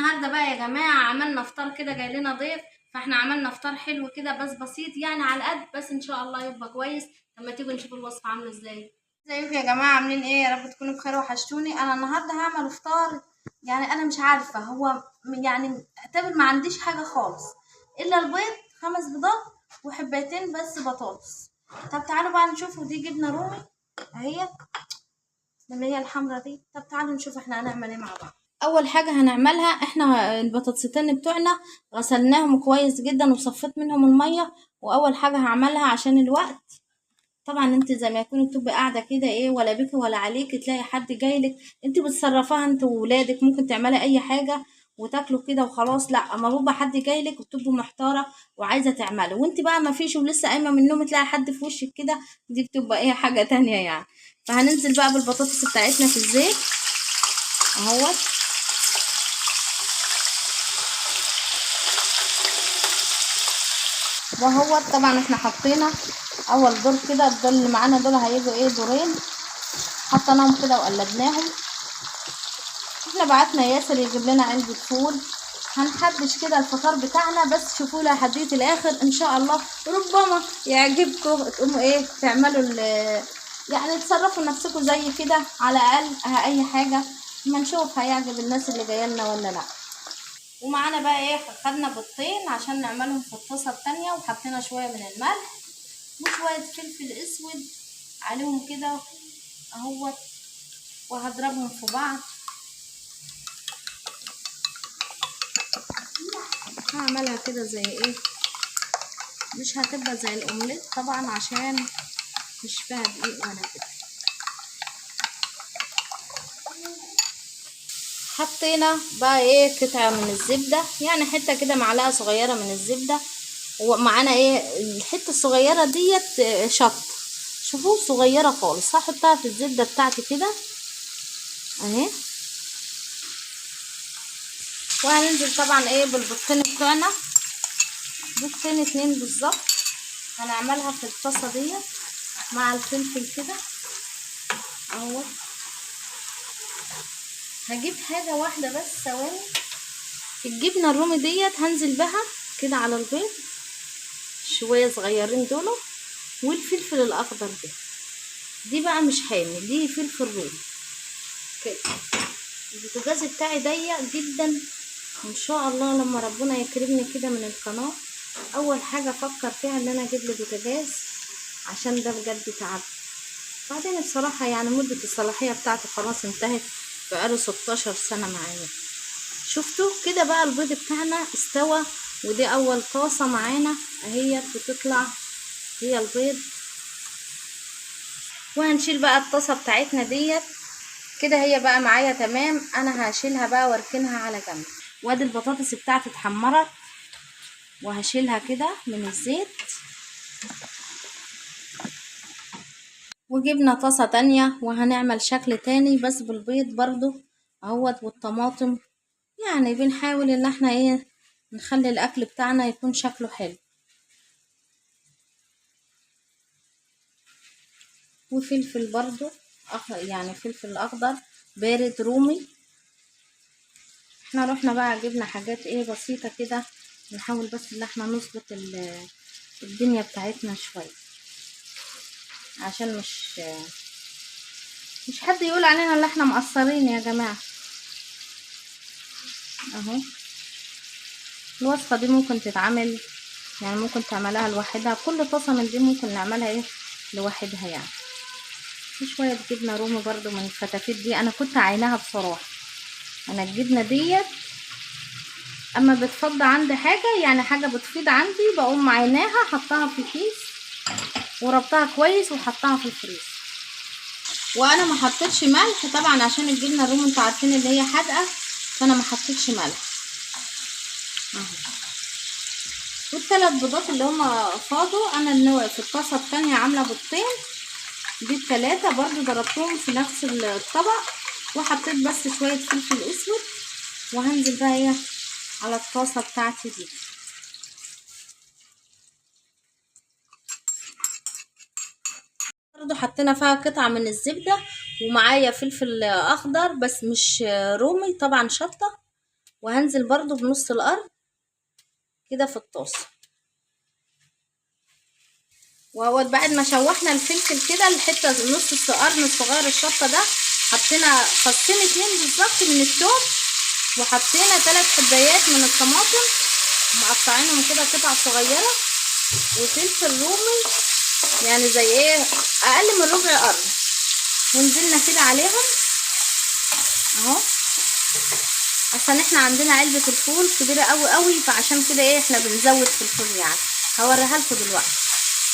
النهارده بقى يا جماعه عملنا فطار كده، جاي لنا ضيف، فاحنا عملنا فطار حلو كده بس بسيط يعني على قد، بس ان شاء الله يبقى كويس. لما تيجوا نشوف الوصفه عامله ازاي. ازيكم يا جماعه، عاملين ايه؟ يا رب تكونوا بخير، وحشتوني. انا النهارده هعمل فطار يعني انا مش عارفه هو يعني اعتبر ما عنديش حاجه خالص الا البيض، 5 بيضات وحبتين بس بطاطس. طب تعالوا بقى نشوف. ودي جبنه رومي اهي اللي هي الحمرا دي. طب تعالوا نشوف احنا هنعمل ايه مع بعض. اول حاجه هنعملها، احنا البطاطستين بتوعنا غسلناهم كويس جدا وصفيت منهم الميه. واول حاجه هعملها عشان الوقت، طبعا انت زي ما يكون تبقى قاعده كده ايه، ولا بيكي ولا عليك تلاقي حد جايلك، انت بتصرفها انت وولادك، ممكن تعملي اي حاجه وتاكلوا كده وخلاص. لا، اما بيبقى حد جايلك وبتبقوا محتاره وعايزه تعملي، وانت بقى ما فيش ولسه قايمه من النوم تلاقي حد في وشك كده، دي بتبقى ايه، حاجه تانية يعني. فهننزل بقى بالبطاطس بتاعتنا في الزيت اهوت. وهو طبعا احنا حطينا اول دور كده، الدول اللي معانا دول هيجوا ايه، دورين، حطيناهم كده وقلبناهم. احنا بعتنا ياسر يجيب لنا علبة فول، هنحبش كده الفطار بتاعنا، بس شوفوا لها لحد الاخر ان شاء الله، ربما يعجبكم تقوموا ايه تعملوا يعني تصرفوا نفسكم زي كده على الاقل. اي حاجه ما نشوف هيعجب الناس اللي جايه لنا ولا لا. ومعانا بقى ايه، خدنا بيضتين عشان نعملهم في الطاسه التانية، وحطينا شويه من الملح وشويه فلفل اسود عليهم كده اهوت، وهضربهم في بعض. هعملها كده زي ايه، مش هتبقى زي الاومليت طبعا عشان مش فيها دقيق ولا كده. حطينا بقى ايه قطعه من الزبده، يعني حته كده معلقه صغيره من الزبده، ومعانا ايه الحته الصغيره ديت شطه، شوفوا صغيره خالص، هحطها في الزبده بتاعتي كده اهي. وهننزل طبعا ايه بالبيضتين بتوعنا، بيضتين 2 بالظبط، هنعملها في الطاسه ديت مع الفلفل كده اهو. هجيب حاجه واحده بس ثواني، الجبنه الرومي ديت هنزل بها كده على البيض شويه صغيرين دول، والفلفل الاخضر ده، دي بقى مش حامي، دي فلفل رومي كده. البوتاجاز بتاعي ضيق جدا، وان شاء الله لما ربنا يكرمني كده من القناه اول حاجه افكر فيها ان انا اجيب لي بوتاجاز، عشان ده بجد تعب. بعدين بصراحه يعني مده الصلاحيه بتاعته خلاص انتهت، بقاله 16 سنه معايا. شفتوا كده بقى البيض بتاعنا استوى، ودي اول طاسه معانا اهي بتطلع هي البيض. وهنشيل بقى الطاسه بتاعتنا ديت كده، هي بقى معايا تمام، انا هشيلها بقى واركنها على جنب. وادي البطاطس بتاعتي اتحمرت، وهشيلها كده من الزيت. وجبنا طاسة تانية وهنعمل شكل تاني بس بالبيض برضو اهوت والطماطم، يعني بنحاول ان احنا ايه نخلي الاكل بتاعنا يكون شكله حلو. وفلفل برضو يعني فلفل اخضر بارد رومي. احنا رحنا بقى جبنا حاجات ايه بسيطة كده، نحاول بس ان احنا نظبط الدنيا بتاعتنا شوية، عشان مش حد يقول علينا ان احنا مقصرين يا جماعة. اهو الوصفة دي ممكن تتعمل، يعني ممكن تعملها لوحدها، كل طاسة من دي ممكن نعملها ايه لوحدها يعني. وشوية جبنة رومي برضو من الفتافيت دي، انا كنت عايناها بصراحة. انا الجبنة ديت اما بتفض عندي حاجة، يعني حاجة بتفيض عندي، بقوم عيناها حطها في كيس وربطها كويس وحطها في الفريزر. وانا ما حطيتش ملح طبعا عشان الجبنة الرومي انتوا عارفين اللي هي حادقة، فانا ما حطيتش ملح اهو. والثلاث بيضات اللي هما فاضوا، انا النوع في الطاسة التانية عاملة بيضتين، دي التلاتة برضو ضربتهم في نفس الطبق، وحطيت بس شوية فلفل اسود. وهنزل بقى ايه على الطاسة بتاعتي دي، برضو حطينا فيها قطعة من الزبدة، ومعايا فلفل اخضر بس مش رومي طبعا شطة، وهنزل برضو بنص القرن كده في الطاسه. وهو بعد ما شوحنا الفلفل كده الحته نص القرن الصغير الشطه ده، حطينا فصين 2 بالظبط من الثوم، وحطينا 3 حبايات من الطماطم مقطعينهم كده قطع صغيره، وفلفل رومي يعني زي ايه اقل من ربع قرن، ونزلنا كده عليهم اهو، عشان احنا عندنا علبه الفول كبيره قوي قوي، فعشان كده ايه احنا بنزود في الفول يعني. هوريها لكم دلوقتي.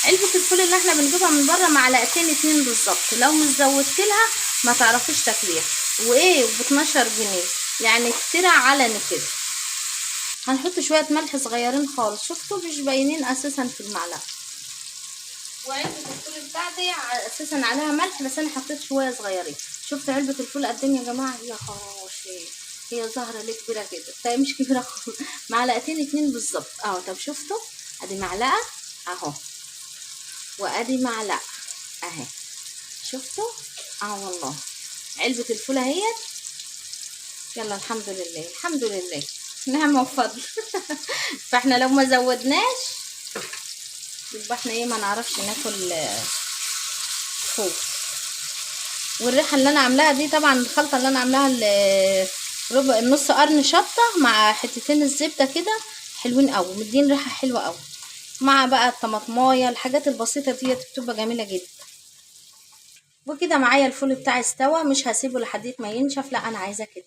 علبه الفول اللي احنا بنجيبها من بره معلقتين 2 بالظبط، لو مش زودت لها ما تعرفيش تاكليها، وايه ب12 جنيه يعني كتير علني كده. هنحط شويه ملح صغيرين خالص، شفتوا مش باينين اساسا في المعلقه. وعلبه الفول بتاعتي اساسا عليها ملح، بس انا حطيت شويه صغيرين. شفتوا علبه الفول قد ايه يا جماعه؟ يا خراشي، هي ظاهره ليه كبيره كده؟ طيب مش كبيره خالص، معلقتين 2 بالظبط اهو. طب شفتوا ادي معلقه اهو، وادي معلقه اهي، شفتوا والله علبه الفول اهيت. يلا الحمد لله الحمد لله، نعمه وفضل. فاحنا لو ما زودناش يبقى احنا ايه ما نعرفش ناكل فول. والريحه اللي انا عاملاها دي طبعا الخلطه اللي انا عاملاها ربع نص قرن شطه مع حتتين الزبده كده حلوين قوي، مدين ريحه حلوه قوي، مع بقى الطماطمايه الحاجات البسيطه ديت بتبقى جميله جدا. وكده معايا الفول بتاعي استوى، مش هسيبه لحد ما ينشف، لا انا عايزاه كده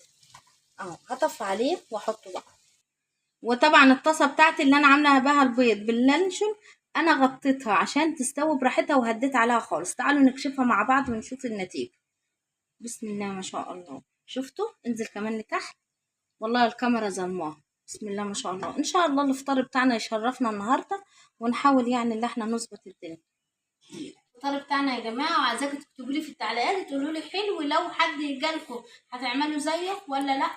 اهو. هطفي عليه واحطه بقى. وطبعا الطاسه بتاعتي اللي انا عامله بها البيض باللانشون انا غطيتها عشان تستوي براحتها وهديت عليها خالص. تعالوا نكشفها مع بعض ونشوف النتيجه. بسم الله ما شاء الله، شفتوا؟ انزل كمان لتحت، والله الكاميرا ظلماه. بسم الله ما شاء الله. ان شاء الله الافطار بتاعنا يشرفنا النهارده، ونحاول يعني ان احنا نظبط الدنيا. الفطار بتاعنا يا جماعه، وعايزاكم تكتبوا لي في التعليقات تقولوا لي حلو، لو حد جالكم هتعملوا زيه ولا لا.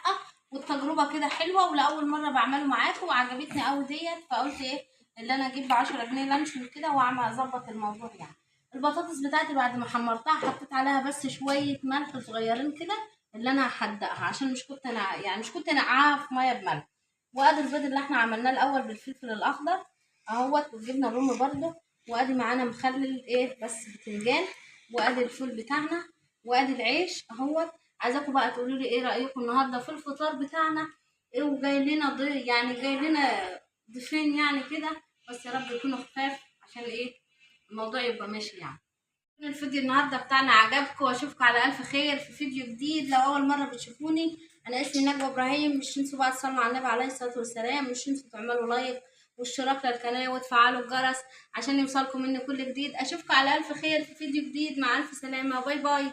والتجربه كده حلوه، ولاول مره بعمله معاكم وعجبتني قوي ديت، فقلت ايه اللي انا اجيب ب10 جنيه لانشون كده واعمل اظبط الموضوع يعني. البطاطس بتاعتي بعد ما حمرتها حطيت عليها بس شويه ملح صغيرين كده، اللي انا هحدقها عشان مش كنت نقعها في ميه بملح. وادي البيض اللي احنا عملناه الاول بالفلفل الاخضر اهوت، والجبنه الرومي برده، وادي معانا مخلل ايه بس بتنجان، وادي الفول بتاعنا، وادي العيش اهوت. عايزاكم بقى تقولوا لي ايه رايكم النهارده في الفطار بتاعنا ايه، وجاي لنا ضيف يعني جاي لنا ضيفين يعني كده، بس يا رب يكونوا خفاف عشان ايه الموضوع يبقى ماشي يعني. الفيديو النهارده بتاعنا عجبكم، واشوفكم على الف خير في فيديو جديد. لو اول مره بتشوفوني انا اسمي نجوى ابراهيم، مش تنسوا بقى تصلوا على النبي عليه الصلاه والسلام، مش تنسوا تعملوا لايك واشتراك للقناه وتفعلوا الجرس عشان يوصلكم مني كل جديد. اشوفكم على الف خير في فيديو جديد، مع الف سلامه، باي باي.